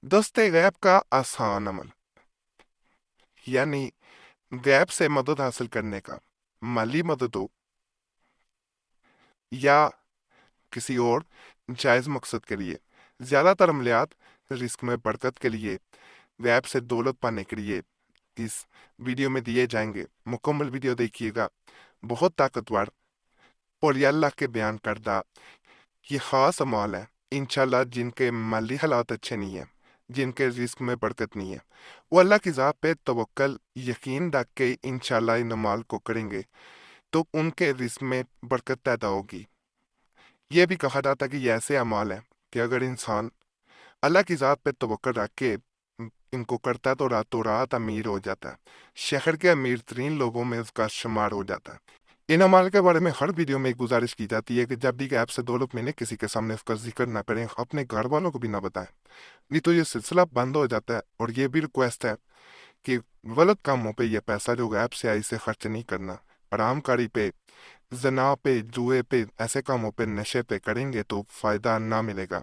दस्त गैब का आसान अमल, यानी गैब से मदद हासिल करने का। माली मदद हो या किसी और जायज मकसद के लिए, ज्यादातर अमलियात रिस्क में बरकत के लिए, गैब से दौलत पाने के लिए इस वीडियो में दिए जाएंगे। मुकम्मल वीडियो देखिएगा, बहुत ताकतवर और ये अल्लाह के बयान करदा ये खास अमाल है इंशाल्लाह, जिनके माली हालात अच्छे नहीं है, जिनके रिस्क में बरकत नहीं है, वो अल्लाह की ज़ात पे तवक्कल यकीन रख के इंशाल्लाह इन अमाल को करेंगे तो उनके रिस्क में बरकत पैदा होगी। ये भी कहा जाता है कि ये ऐसे अमाल है कि अगर इंसान अल्लाह की ज़ात पे तवक्कल रख के इनको करता है तो रातों रात अमीर हो जाता है, शहर के अमीर तरीन लोगों में उसका शुमार हो जाता है। इन अमाल के बारे में हर वीडियो में एक गुजारिश की जाती है कि जब भी ऐप से दौलत मिले किसी के सामने उसका जिक्र ना करें, अपने घर वालों को भी ना बताएं, नहीं तो ये सिलसिला बंद हो जाता है। और ये भी रिक्वेस्ट है कि गलत कामों पे ये पैसा जो ऐप से आई से खर्च नहीं करना। आरामकारी पे, जना पे, जुए पे, ऐसे कामों पे, नशे पे करेंगे तो फायदा ना मिलेगा,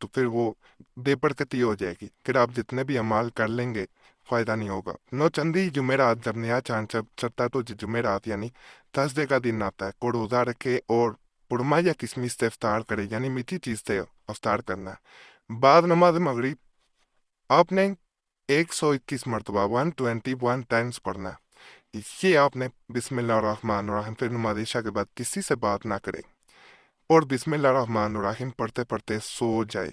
तो फिर वो बेबरकती हो जाएगी। फिर आप जितने भी अमाल कर लेंगे फायदा नहीं होगा। नौचंदी जुमेरात जब नया चांद चढ़ता है तो जुमेरात यानी थर्सडे का दिन आता है, को रोजा रखे और पुरमा या किशमिश से इफ्तार करे, यानी मीठी चीज से इफ्तार करना है। बाद नमाज मगरिब आपने 121 मरतबा 121 टाइम्स पढ़ना है। ये आपने बिस्मिल्लाहिर्रहमानिर्रहीम फिर नमाज इशा के बाद किसी से बात ना करे और बिस्मिल्लाहिर्रहमानिर्रहीम पढ़ते पढ़ते सो जाए।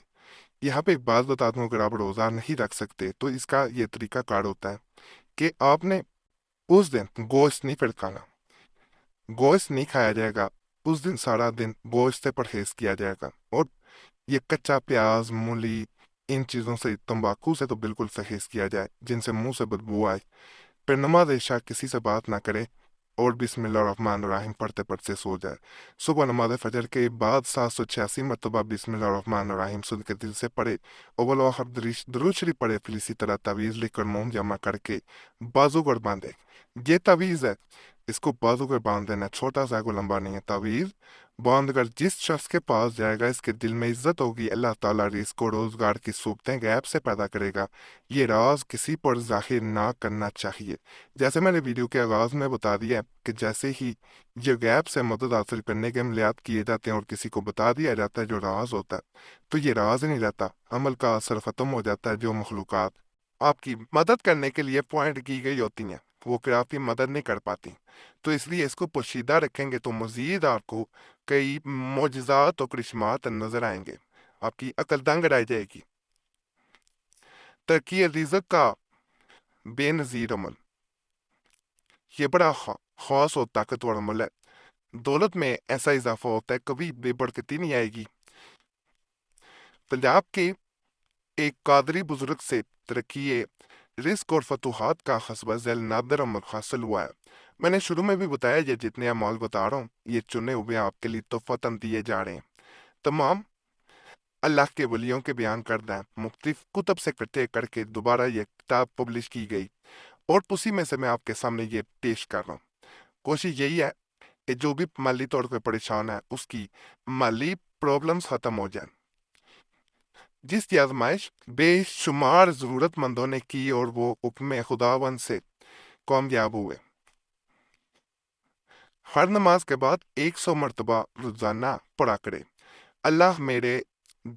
यहाँ पे एक बात बता दूं, अगर आप रोजा नहीं रख सकते तो इसका ये तरीका कार होता है कि आपने उस दिन गोश्त नहीं फिर खाना, गोश्त नहीं खाया जाएगा उस दिन, सारा दिन गोश्त से परहेज किया जाएगा। और ये कच्चा प्याज, मूली, इन चीज़ों से, तंबाकू से तो बिल्कुल परहेज किया जाए जिनसे मुंह से बदबू आए। फिर नमाज इशा किसी से बात ना करे और बिस्मिल्लाहिर्रहमानिर्रहीम पढ़ते पढ़ते सो जाए। सुबह नमाज फजर के बाद 786 मरतबा बिस्मिल्लाहिर्रहमानिर्रहीम सुन के दिल से पढ़े। अव्वल व आखिर दुरूद शरीफ पढ़े, फिर इसी तरह तावीज़ लिखकर मोम जमा करके बाजू पर बांधे। ये तावीज़ है, इसको बाजू पर बांध देना, छोटा सा को लंबा नहीं है। तावीज़ बांध कर जिस शख्स के पास जाएगा इसके दिल में इज्जत होगी, अल्लाह ताला रिस्क और रोजगार की सूरतें गैब से पैदा करेगा। ये राज किसी पर जाहिर ना करना चाहिए। जैसे मैंने वीडियो के आगाज में बता दिया कि जैसे ही ये गैप से मदद हासिल करने के अमलियात किए जाते हैं और किसी को बता दिया जाता है जो राज होता है, तो ये राज नहीं रहता, अमल का असर खत्म हो जाता है। जो मखलूकात आपकी मदद करने के लिए पॉइंट की गई होती हैं वो फिर आपकी मदद नहीं कर पाती, तो इसलिए इसको पोशीदा रखेंगे तो मजीद आपको कई मोजज़ात और करिश्मात नजर आएंगे, आपकी अकल दंग रह जाएगी। तरक्की रिज़्क का बेनज़ीर अमल, ये बड़ा खास और ताकतवर अमल है। दौलत में ऐसा इजाफा होता है, कभी बेबरकती नहीं आएगी। पंजाब के एक कादरी बुजुर्ग से तरक्की रिस्क और फतूहात का हसब ज़ैल नादर अमल हासिल हुआ है। मैंने शुरू में भी बताया ये जितने अमाल बता रहा हूँ ये चुने हुए आपके लिए तोहफतन दिए जा रहे हैं। तमाम अल्लाह के वलियों के बयान करदा है, मुख्तलिफ कुतब से इकट्ठे करके दोबारा ये किताब पब्लिश की गई और उसी में से मैं आपके सामने ये पेश कर रहा हूँ। कोशिश यही है कि जो भी माली तौर पर परेशान है उसकी माली प्रॉब्लम्स खत्म हो जाए। जिसकी आजमाइश बेशुमार जरूरतमंदों ने की और वो हुक्म खुदावंद से कामयाब हुए। हर नमाज के बाद 100 मरतबा रोजाना पढ़ा करे, अल्लाह मेरे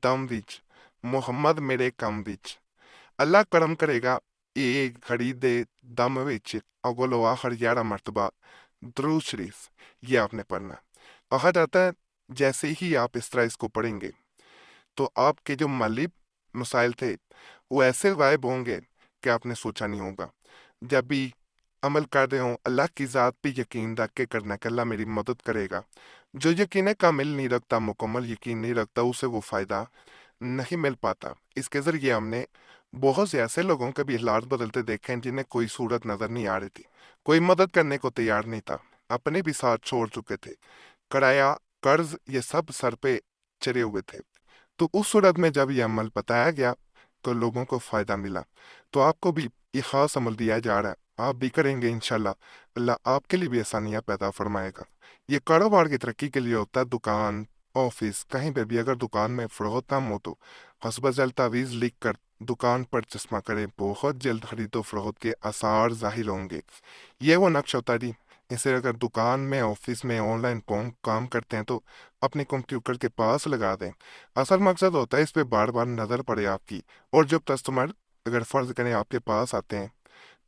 दम विच, मुहम्मद मेरे कम विच। अल्लाह करम करेगा ये घड़ी दे दम विच अव्वल व आखिर 11 मरतबा दुरूद शरीफ ये आपने पढ़ना। कहा जाता है जैसे ही आप इस तरह इसको पढ़ेंगे तो आपके जो माली मसाइल थे वो ऐसे गायब होंगे कि आपने सोचा नहीं होगा। जब भी अमल कर रहे हो अल्लाह की ज़ात पे यकीन रख के करना कि अल्लाह मेरी मदद करेगा। जो यकीन कामिल नहीं रखता, मुकम्मल यकीन नहीं रखता, उसे वो फ़ायदा नहीं मिल पाता। इसके ज़रिए हमने बहुत से ऐसे लोगों के भी हालात बदलते देखे हैं जिन्हें कोई सूरत नज़र नहीं आ रही थी, कोई मदद करने को तैयार नहीं था, अपने भी साथ छोड़ चुके थे, किराया, कर्ज, ये सब सर पे चढ़े हुए थे। तो उस सूरत में जब ये अमल बताया गया तो लोगों को फायदा मिला। तो आपको भी ये खास अमल दिया जा रहा है, आप भी करेंगे इंशाल्लाह, अल्लाह आपके लिए भी आसानियां पैदा फरमाएगा। ये कारोबार की तरक्की के लिए होता है। दुकान, ऑफिस, कहीं पे भी अगर दुकान में फरोख्त कम हो तो हसब ज़ैल तावीज़ लिख कर दुकान पर चश्मा करें, बहुत जल्द खरीदो फरोख्त के आसार ज़ाहिर होंगे। ये वो नक्श होता है जी, इसे अगर दुकान में, ऑफिस में, ऑनलाइन काम करते हैं तो अपने कंप्यूटर के पास लगा दें। असल मकसद होता है इस पे बार बार नज़र पड़े आपकी। और जब कस्टमर अगर फ़र्ज़ करें आपके पास आते हैं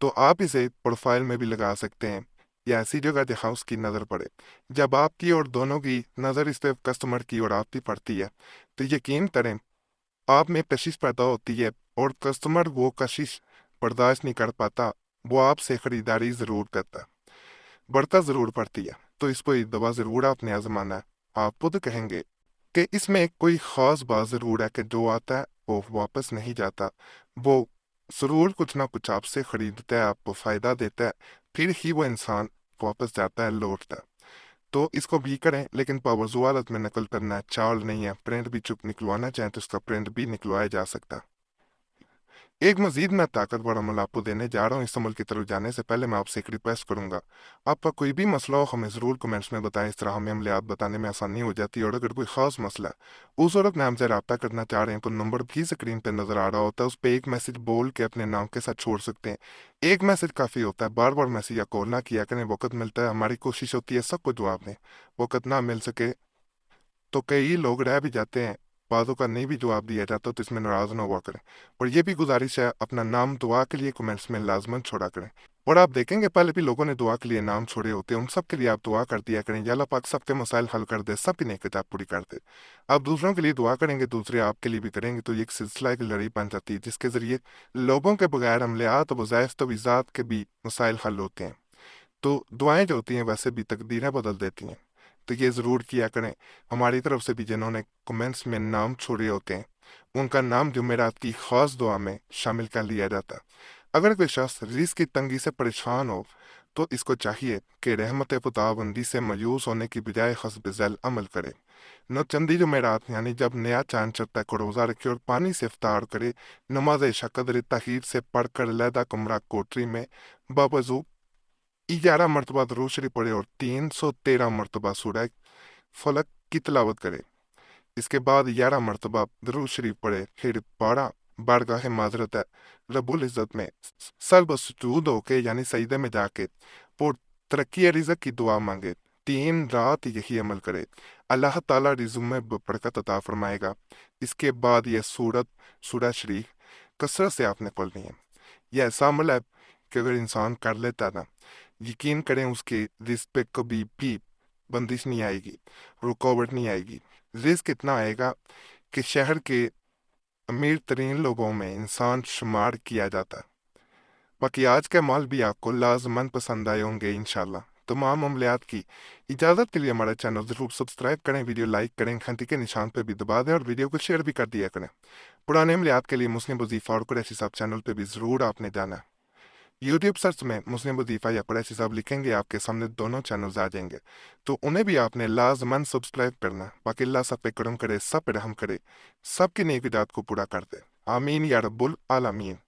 तो आप इसे प्रोफाइल में भी लगा सकते हैं या ऐसी जगह जहाँ उसकी नज़र पड़े। जब आपकी और दोनों की नज़र इस पे कस्टमर की और आपकी पड़ती है तो यकीन करें आप में कशिश पैदा होती है और कस्टमर वो कशिश बर्दाश्त नहीं कर पाता, वो आपसे खरीदारी ज़रूर करता है, बढ़ता ज़रूर पड़ती है। तो इसको एक दवा ज़रूर आपने आजमाना है। आप खुद कहेंगे कि इसमें कोई ख़ास बात ज़रूर है कि जो आता है वो वापस नहीं जाता, वो ज़रूर कुछ ना कुछ आपसे खरीदता है, आपको फ़ायदा देता है, फिर ही वो इंसान वापस जाता है, लौटता है। तो इसको भी करें, लेकिन बावजूद हालत में नकल करना है, चाल नहीं है। प्रिंट भी चुप निकलवाना चाहें तो उसका प्रिंट भी निकलवाया जा सकता है। एक मजीद मैं ताकतवर अमल आपको देने जा रहा हूँ। इस अमल की तरफ जाने से पहले मैं आपसे एक रिक्वेस्ट करूंगा, आपका कोई भी मसला हो हमें ज़रूर कमेंट्स में बताएं, इस तरह हमें अमलियात बताने में आसानी हो जाती है। और अगर कोई ख़ास मसला है, उस वक्त में हमसे रब्ता करना चाह रहे हैं तो नंबर भी स्क्रीन पर नज़र आ रहा होता है, उस पर एक मैसेज बोल के अपने नाम के साथ छोड़ सकते हैं। एक मैसेज काफ़ी होता है, बार बार मैसेज या कॉल ना किया करें। वक्त मिलता है, हमारी कोशिश होती है सबको जवाब दें। वक्त ना मिल सके तो कई लोग रह भी जाते हैं, बातों का नहीं भी जवाब दिया जाता तो इसमें नाराज ना हुआ करें। और ये भी गुजारिश है, अपना नाम दुआ के लिए कमेंट्स में लाजमन छोड़ा करें। और आप देखेंगे पहले भी लोगों ने दुआ के लिए नाम छोड़े होते हैं, उन सब के लिए आप दुआ कर दिया करें, या अल्लाह पाक सबके मसाइल हल कर दे, सबकी नेकियत पूरी कर दे। आप दूसरों के लिए दुआ करेंगे, दूसरे आपके लिए भी करेंगे, तो ये एक सिलसिला, एक लड़ी बन जाती है जिसके जरिए लोगों के बगैर अमलियात वज़ाइफ तवीज़ात के भी मसाइल हल होते हैं। तो दुआएं जो होती हैं वैसे भी तकदीरें बदल देती हैं। तो ये ज़रूर किया करें। हमारी तरफ से भी जिन्होंने कमेंट्स में नाम छोड़े होते हैं उनका नाम जुमेरात की ख़ास दुआ में शामिल कर लिया जाता है। अगर कोई शख्स रिस्क की तंगी से परेशान हो तो इसको चाहिए कि रहमत खुदाबंदी से मायूस होने की बजाय हस्ब ज़ैल अमल करे। नौचंदी जुमेरात यानी जब नया चांद चढ़ता है को रोज़ा रखे और पानी से इफ्तार करे। नमाज इशा कदर तहीर से पढ़कर लैदा कमरा कोठरी में बावजू 11 मरतबा दरूद शरीफ पढ़े और 313 मरतबा सूरह फलक की तिलावत करे। इसके बाद 11 मरतबा दरूद शरीफ पढ़े, फिर 12 बारगाह माजरत है रब्बुल इज़्ज़त में सल्ब सुजूद होके यानी सजदे में जाके और तरक्की रिज़्क की दुआ मांगे। 3 रात यही अमल करे, अल्लाह ताला रिज़्क में बरकत अता फरमाएगा। इसके बाद यह सूरह शरीफ कसरत से आपने पढ़नी है। यह ऐसा अमल है कि अगर इंसान कर लेता ना, यकीन करें उसके रिस्क पे कभी भी बंदिश नहीं आएगी, रुकावट नहीं आएगी। रिस्क इतना आएगा कि शहर के अमीर तरीन लोगों में इंसान शुमार किया जाता है। बाकी आज के माल भी आपको लाजमन पसंद आए होंगे इंशाल्लाह। तमाम मामलियात की इजाज़त के लिए हमारा चैनल ज़रूर सब्सक्राइब करें, वीडियो लाइक करें, घंटी के निशान पर भी दबा दें और वीडियो को शेयर भी कर दिया करें। पुराने मामलियात के लिए मुस्लिम वजीफ़ा और कुरैशी साहब चैनल पर भी ज़रूर आपने जाना है। यूट्यूब सर्च में मुस्लिम वजीफ़ा या कुरैशी साहब लिखेंगे, आपके सामने दोनों चैनल्स आ जाएंगे, तो उन्हें भी आपने लाजमन सब्सक्राइब करना। बाकी अल्लाह सब पे करम करे, सब पे रहम करे, सबकी नेक इराद को पूरा कर दे। आमीन या रब्बुल आलमीन।